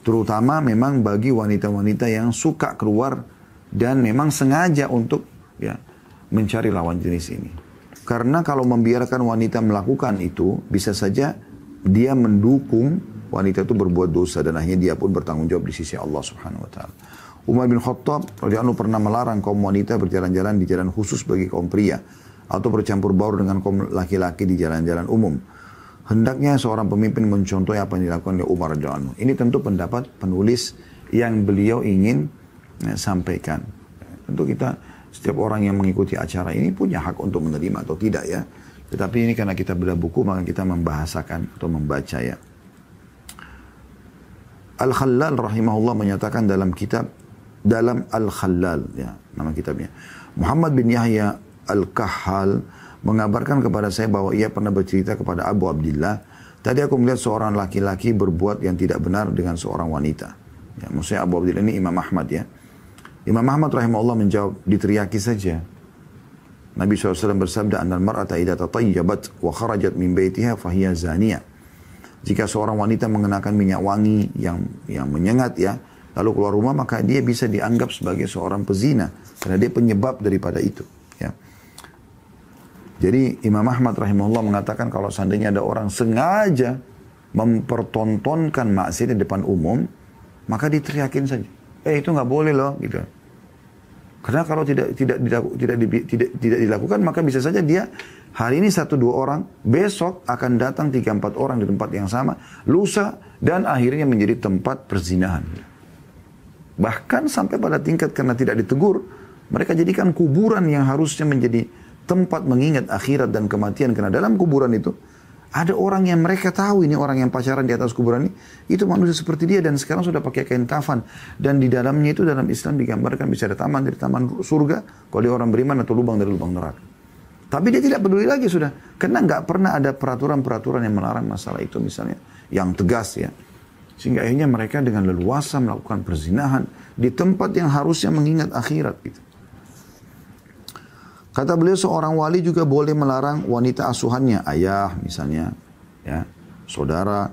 Terutama memang bagi wanita-wanita yang suka keluar dan memang sengaja untuk ya mencari lawan jenis ini. Karena kalau membiarkan wanita melakukan itu, bisa saja dia mendukung wanita itu berbuat dosa dan akhirnya dia pun bertanggung jawab di sisi Allah Subhanahu wa taala. Umar bin Khattab radhiyallahu pernah melarang kaum wanita berjalan-jalan di jalan khusus bagi kaum pria atau bercampur baur dengan kaum laki-laki di jalan-jalan umum. Hendaknya seorang pemimpin mencontohi apa yang dilakukan oleh Umar radhiyallahu anhu. Ini tentu pendapat penulis yang beliau ingin sampaikan. Tentu kita, setiap orang yang mengikuti acara ini punya hak untuk menerima atau tidak ya. Tetapi ini karena kita beda buku, maka kita membahasakan atau membaca ya. Al-Khallal rahimahullah menyatakan dalam Al-Khallal ya, nama kitabnya. Muhammad bin Yahya Al-Kahhal mengabarkan kepada saya bahwa ia pernah bercerita kepada Abu Abdillah, tadi aku melihat seorang laki-laki berbuat yang tidak benar dengan seorang wanita. Ya, maksudnya Abu Abdillah ini Imam Ahmad ya. Imam Ahmad rahimahullah menjawab, diteriaki saja. Nabi SAW bersabda, annal mar'ata idha tatayyabat wa kharajat min baitiha fahiya zaniyah. Jika seorang wanita mengenakan minyak wangi yang menyengat ya, lalu keluar rumah, maka dia bisa dianggap sebagai seorang pezina karena dia penyebab daripada itu ya. Jadi Imam Ahmad rahimahullah mengatakan kalau seandainya ada orang sengaja mempertontonkan maksiat di depan umum, maka diteriakin saja. Itu nggak boleh loh gitu. Karena kalau tidak dilakukan, maka bisa saja dia hari ini 1-2 orang, besok akan datang 3-4 orang di tempat yang sama, lusa, dan akhirnya menjadi tempat perzinahan. Bahkan sampai pada tingkat karena tidak ditegur, mereka jadikan kuburan yang harusnya menjadi tempat mengingat akhirat dan kematian. Karena dalam kuburan itu ada orang yang mereka tahu ini orang yang pacaran di atas kuburan ini, itu manusia seperti dia dan sekarang sudah pakai kain kafan. Dan di dalamnya itu dalam Islam digambarkan bisa ada taman dari taman surga, kalau dia orang beriman, atau lubang dari lubang neraka. Tapi dia tidak peduli lagi sudah. Karena nggak pernah ada peraturan-peraturan yang melarang masalah itu misalnya, yang tegas ya. Sehingga akhirnya mereka dengan leluasa melakukan perzinahan di tempat yang harusnya mengingat akhirat gitu. Kata beliau, seorang wali juga boleh melarang wanita asuhannya, ayah misalnya, ya, saudara,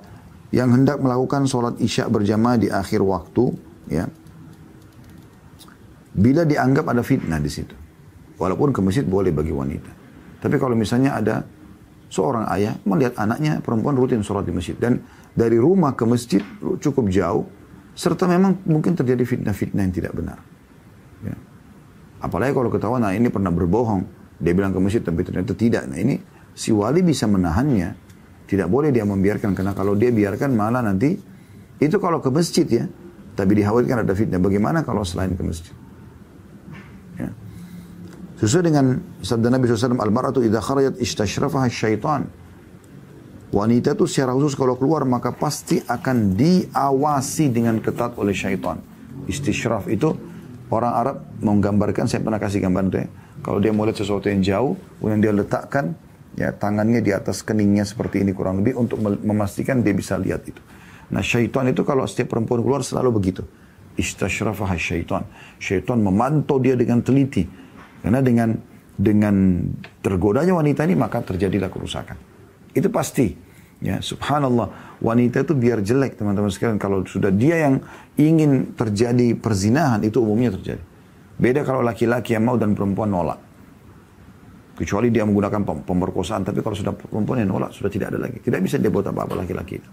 yang hendak melakukan sholat isya berjamaah di akhir waktu, ya, bila dianggap ada fitnah di situ. Walaupun ke masjid boleh bagi wanita. Tapi kalau misalnya ada seorang ayah melihat anaknya perempuan rutin sholat di masjid, dan dari rumah ke masjid cukup jauh, serta memang mungkin terjadi fitnah-fitnah yang tidak benar. Ya. Apalagi kalau ketahuan, nah ini pernah berbohong. Dia bilang ke masjid tapi ternyata tidak. Nah ini si wali bisa menahannya. Tidak boleh dia membiarkan. Karena kalau dia biarkan malah nanti, itu kalau ke masjid ya. Tapi dikhawatirkan ada fitnah. Bagaimana kalau selain ke masjid? Ya. Sesuai dengan sabda Nabi SAW, al-mar'atu idha kharajat istashrafaha syaitan. Wanita itu secara khusus kalau keluar maka pasti akan diawasi dengan ketat oleh syaitan. Istishraf itu orang Arab menggambarkan, saya pernah kasih gambar itu ya. Kalau dia mau lihat sesuatu yang jauh, kemudian dia letakkan ya tangannya di atas keningnya seperti ini kurang lebih untuk memastikan dia bisa lihat itu. Nah syaitan itu kalau setiap perempuan keluar selalu begitu. Istashrafaha syaitan. Syaitan memantau dia dengan teliti. Karena dengan tergodanya wanita ini maka terjadilah kerusakan. Itu pasti. Ya, subhanallah, wanita itu biar jelek teman-teman sekalian, kalau sudah dia yang ingin terjadi perzinahan itu umumnya terjadi. Beda kalau laki-laki yang mau dan perempuan nolak. Kecuali dia menggunakan pemerkosaan, tapi kalau sudah perempuan yang nolak sudah tidak ada lagi. Tidak bisa dia buat apa-apa laki-laki itu.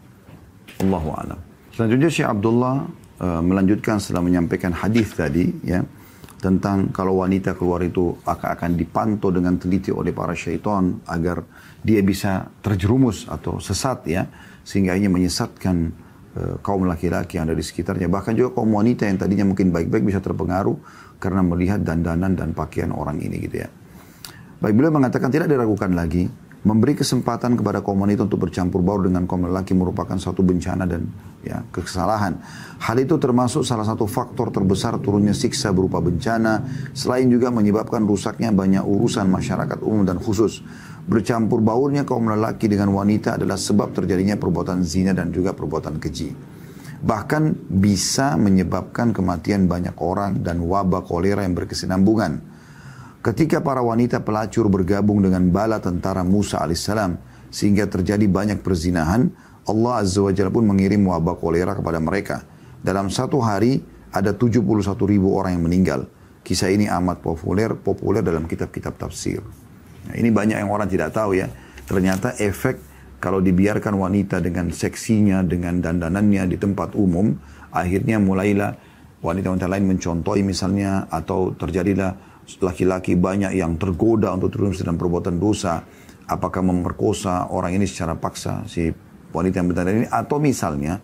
Allahu a'lam. Selanjutnya Syekh Abdullah melanjutkan setelah menyampaikan hadis tadi ya, tentang kalau wanita keluar itu akan dipantau dengan teliti oleh para syaitan agar dia bisa terjerumus atau sesat ya, sehingga hanya menyesatkan kaum laki-laki yang ada di sekitarnya. Bahkan juga kaum wanita yang tadinya mungkin baik-baik bisa terpengaruh karena melihat dandanan dan pakaian orang ini gitu ya. Baik, beliau mengatakan tidak diragukan lagi Memberi kesempatan kepada kaum wanita untuk bercampur baur dengan kaum lelaki merupakan suatu bencana dan ya, kesalahan. Hal itu termasuk salah satu faktor terbesar turunnya siksa berupa bencana, selain juga menyebabkan rusaknya banyak urusan masyarakat umum dan khusus. Bercampur baurnya kaum lelaki dengan wanita adalah sebab terjadinya perbuatan zina dan juga perbuatan keji. Bahkan bisa menyebabkan kematian banyak orang dan wabah kolera yang berkesinambungan. Ketika para wanita pelacur bergabung dengan bala tentara Musa alaihissalam sehingga terjadi banyak perzinahan, Allah Azza wa Jalla pun mengirim wabah kolera kepada mereka. Dalam satu hari ada 71.000 orang yang meninggal. Kisah ini amat populer dalam kitab-kitab tafsir. Nah, ini banyak yang orang tidak tahu ya. Ternyata efek kalau dibiarkan wanita dengan seksinya, dengan dandanannya di tempat umum, akhirnya mulailah wanita-wanita lain mencontohi misalnya, atau terjadilah laki-laki banyak yang tergoda untuk terus dalam perbuatan dosa, apakah memerkosa orang ini secara paksa, si wanita yang berdandan ini, atau misalnya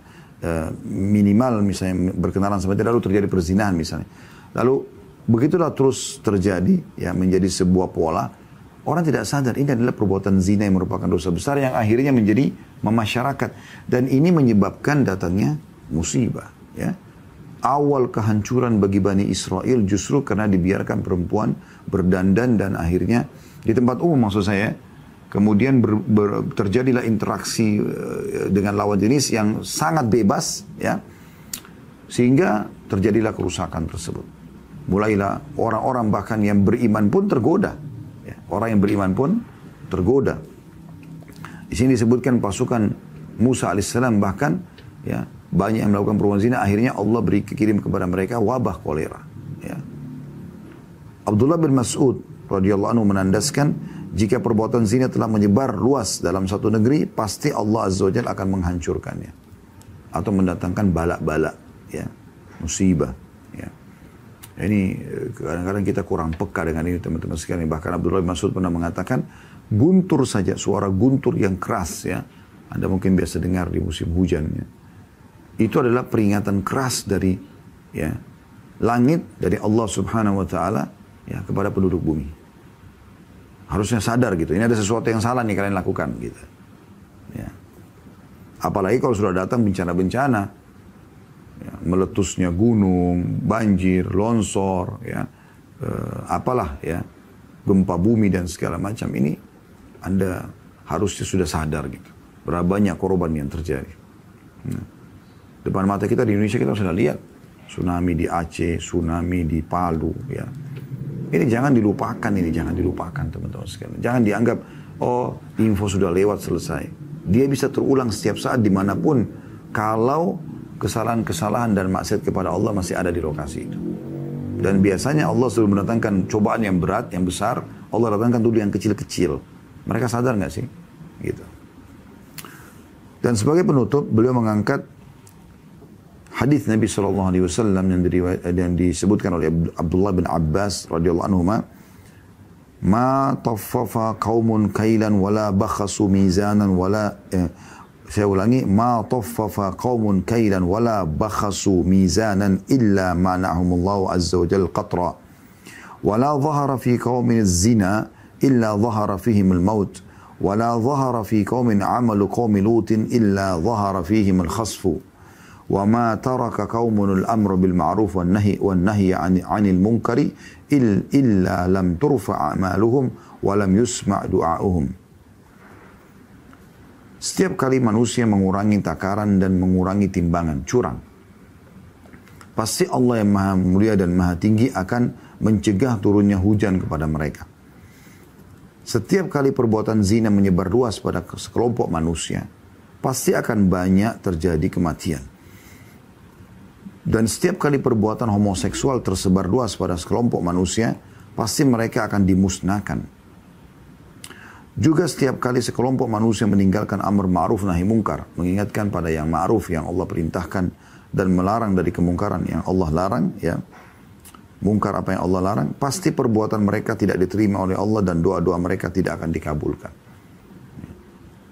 minimal misalnya berkenalan sama dia lalu terjadi perzinahan misalnya. Lalu begitulah terus terjadi ya, menjadi sebuah pola. Orang tidak sadar ini adalah perbuatan zina yang merupakan dosa besar yang akhirnya menjadi memasyarakat, dan ini menyebabkan datangnya musibah ya. Awal kehancuran bagi Bani Israel justru karena dibiarkan perempuan berdandan dan akhirnya di tempat umum maksud saya. Kemudian terjadilah interaksi dengan lawan jenis yang sangat bebas ya. Sehingga terjadilah kerusakan tersebut. Mulailah orang-orang bahkan yang beriman pun tergoda. Ya, orang yang beriman pun tergoda. Di sini disebutkan pasukan Musa alaihissalam bahkan ya, banyak yang melakukan perbuatan zina, akhirnya Allah kirim kepada mereka wabah kolera. Ya. Abdullah bin Mas'ud radhiyallahu anhu menandaskan, jika perbuatan zina telah menyebar luas dalam satu negeri, pasti Allah Azza wa Jalla akan menghancurkannya atau mendatangkan bala-bala, ya, musibah. Ya. Ini kadang-kadang kita kurang peka dengan ini teman-teman sekalian. Bahkan Abdullah bin Mas'ud pernah mengatakan, guntur saja, suara guntur yang keras, ya, Anda mungkin biasa dengar di musim hujan, ya. Itu adalah peringatan keras dari ya, langit, dari Allah Subhanahu wa Ta'ala ya, kepada penduduk bumi. Harusnya sadar gitu. Ini ada sesuatu yang salah nih kalian lakukan gitu. Ya. Apalagi kalau sudah datang bencana-bencana, ya, meletusnya gunung, banjir, longsor, ya, apalah ya, gempa bumi dan segala macam ini, Anda harusnya sudah sadar gitu. Berapa banyak korban yang terjadi. Ya. Depan mata kita di Indonesia kita sudah lihat tsunami di Aceh, tsunami di Palu, ya. Ini jangan dilupakan, teman-teman sekalian. Jangan dianggap oh info sudah lewat selesai. Dia bisa terulang setiap saat dimanapun kalau kesalahan-kesalahan dan maksiat kepada Allah masih ada di lokasi itu. Dan biasanya Allah selalu mendatangkan cobaan yang berat, yang besar. Allah datangkan dulu yang kecil-kecil. Mereka sadar nggak sih? Gitu. Dan sebagai penutup beliau mengangkat hadis Nabi SAW yang disebutkan oleh Abdullah bin Abbas radhiyallahu anhu, ma taffafa qaumun kailan wala bakhasu mizanan wala saya ulangi, ma taffafa qaumun kailan wala bakhasu mizanan illa mana'ahumullahu azza wa jalla qatra wala dhahara fi qaumin az-zina illa dhahara fihim al-maut wala dhahara fi qaumin 'amalu qaumi lutin illa dhahara fihim al-khasfu وما ترك قوم الأمر بالمعروف والنهي عن المنكر إلا لم ترفع أعمالهم ولم يسمع دعاؤهم. Setiap kali manusia mengurangi takaran dan mengurangi timbangan, curang, pasti Allah yang maha mulia dan maha tinggi akan mencegah turunnya hujan kepada mereka. Setiap kali perbuatan zina menyebar luas pada sekelompok manusia, pasti akan banyak terjadi kematian. Dan setiap kali perbuatan homoseksual tersebar luas pada sekelompok manusia, pasti mereka akan dimusnahkan. Juga setiap kali sekelompok manusia meninggalkan amar ma'ruf nahi mungkar, mengingatkan pada yang ma'ruf yang Allah perintahkan dan melarang dari kemungkaran yang Allah larang, ya, mungkar apa yang Allah larang, pasti perbuatan mereka tidak diterima oleh Allah dan doa-doa mereka tidak akan dikabulkan.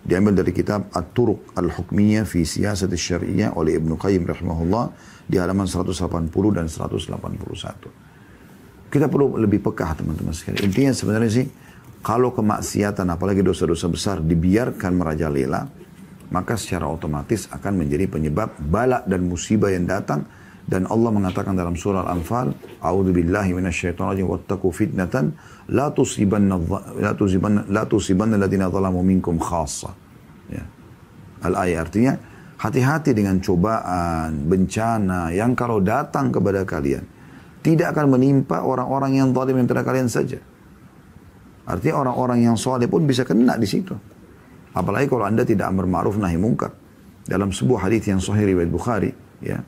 Diambil dari kitab At-Turuq Al-Hukmiyah fi Siyasat Syari'iyah oleh Ibnu Qayyim rahimahullah di halaman 180 dan 181. Kita perlu lebih peka teman-teman sekalian. Intinya sebenarnya sih Kalau kemaksiatan, apalagi dosa-dosa besar, dibiarkan merajalela, maka secara otomatis akan menjadi penyebab bala dan musibah yang datang. Dan Allah mengatakan dalam surah Al-Anfal, A'udzubillahi minasyaitonirrajim, wattaqu fitnatan la tusibanna alladziina zalamu minkum khassa. Ya. Al-ayat artinya, hati-hati dengan cobaan, bencana yang kalau datang kepada kalian, tidak akan menimpa orang-orang yang zalim antara kalian saja. Artinya orang-orang yang soleh pun bisa kena di situ. Apalagi kalau anda tidak amar ma'ruf nahi mungkar. Dalam sebuah hadis yang sahih riwayat Bukhari, ya,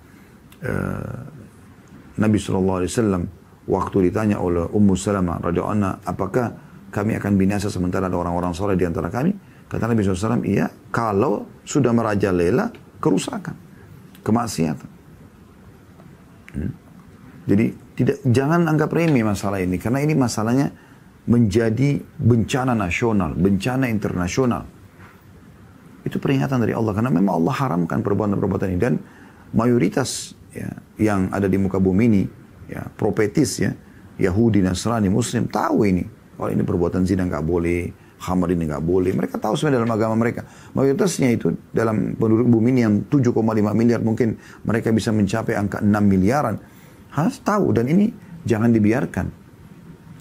Nabi SAW waktu ditanya oleh Ummu Salamah radhiyallahu anha, apakah kami akan binasa sementara ada orang-orang soleh di antara kami? Kata Nabi SAW, iya, kalau sudah merajalela kerusakan, kemaksiatan. Jadi jangan anggap remeh masalah ini, karena ini masalahnya menjadi bencana nasional, bencana internasional. Itu peringatan dari Allah, karena memang Allah haramkan perbuatan-perbuatan ini. Dan mayoritas ya, yang ada di muka bumi ini, ya, propetis ya, Yahudi, Nasrani, Muslim, tahu ini. Kalau ini perbuatan zina nggak boleh, khamar ini nggak boleh. Mereka tahu sebenarnya dalam agama mereka. Mayoritasnya itu dalam penduduk bumi ini yang 7,5 miliar, mungkin mereka bisa mencapai angka 6 miliaran. Harus tahu, dan ini jangan dibiarkan.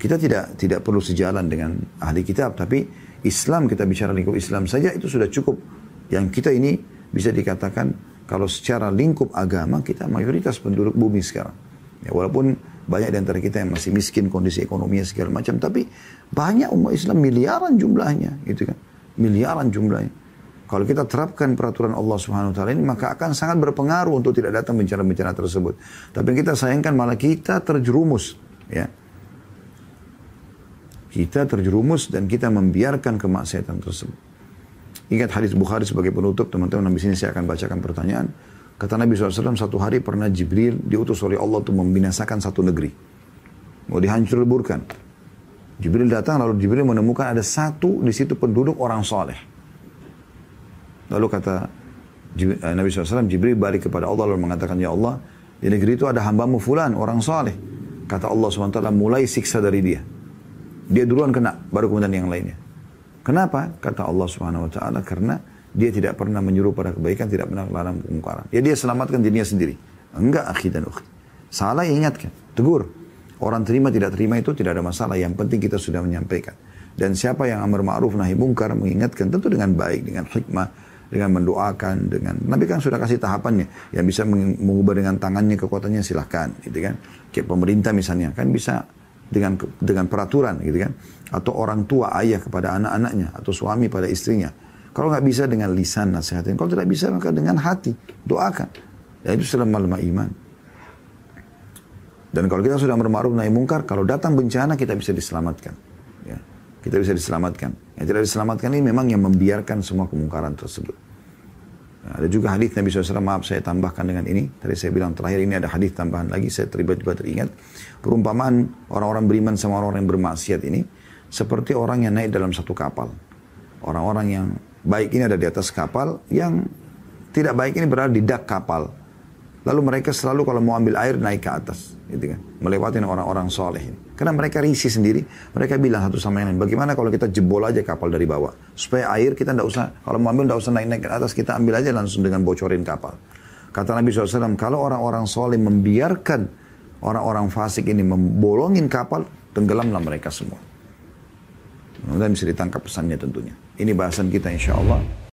Kita tidak perlu sejalan dengan ahli kitab, tapi Islam, kita bicara lingkup Islam saja itu sudah cukup. Yang kita ini bisa dikatakan kalau secara lingkup agama kita mayoritas penduduk bumi sekarang. Ya, walaupun banyak di antara kita yang masih miskin, kondisi ekonominya segala macam, tapi banyak umat Islam miliaran jumlahnya, gitu kan? Miliaran jumlahnya. Kalau kita terapkan peraturan Allah Subhanahu wa taala ini, maka akan sangat berpengaruh untuk tidak datang bencana-bencana tersebut. Tapi yang kita sayangkan malah kita terjerumus, ya. Kita terjerumus dan kita membiarkan kemaksiatan tersebut. Ingat hadis Bukhari sebagai penutup, teman-teman. Di sini saya akan bacakan pertanyaan. Kata Nabi SAW, satu hari pernah Jibril diutus oleh Allah untuk membinasakan satu negeri. Mau dihancur-leburkan. Jibril datang, lalu Jibril menemukan ada satu di situ penduduk orang soleh. Lalu kata Nabi SAW, Jibril balik kepada Allah lalu mengatakan, ya Allah, di negeri itu ada hambamu fulan, orang soleh. Kata Allah SWT, mulai siksa dari dia. Dia duluan kena, baru kemudian yang lainnya. Kenapa? Kata Allah Subhanahu wa taala, karena dia tidak pernah menyuruh pada kebaikan, tidak pernah melarang kemungkaran. Ya dia selamatkan dirinya sendiri. Enggak, akhi dan ukhti. Salah, ingatkan, tegur. Orang terima tidak terima itu tidak ada masalah, yang penting kita sudah menyampaikan. Dan siapa yang amar ma'ruf nahi mungkar, mengingatkan tentu dengan baik, dengan hikmah, dengan mendoakan, dengan Nabi kan sudah kasih tahapannya. Yang bisa mengubah dengan tangannya, kekuatannya silahkan, gitu kan. Kayak pemerintah misalnya kan bisa dengan peraturan, gitu kan, atau orang tua ayah kepada anak-anaknya, atau suami pada istrinya. Kalau nggak bisa dengan lisan nasihatin, kalau tidak bisa maka dengan hati doakan. Dan itu selama iman. Dan kalau kita sudah berma'ruf nahi mungkar, kalau datang bencana kita bisa diselamatkan. Ya, kita bisa diselamatkan. Yang tidak diselamatkan ini memang yang membiarkan semua kemungkaran tersebut. Nah, ada juga hadis Nabi SAW, maaf saya tambahkan dengan ini. Tadi saya bilang terakhir ini ada hadis tambahan lagi, saya tiba-tiba teringat. Perumpamaan orang-orang beriman sama orang-orang yang bermaksiat ini, seperti orang yang naik dalam satu kapal. Orang-orang yang baik ini ada di atas kapal, yang tidak baik ini berada di dak kapal. Lalu mereka selalu kalau mau ambil air naik ke atas, gitu kan, melewati orang-orang soleh ini. Karena mereka risih sendiri, mereka bilang satu sama yang lain, bagaimana kalau kita jebol aja kapal dari bawah, supaya air kita tidak usah, kalau mau ambil tidak usah naik-naik ke atas, kita ambil aja langsung dengan bocorin kapal. Kata Nabi SAW, kalau orang-orang soleh membiarkan orang-orang fasik ini membolongin kapal, tenggelamlah mereka semua. Mudah-mudahan bisa ditangkap pesannya tentunya. Ini bahasan kita insya Allah.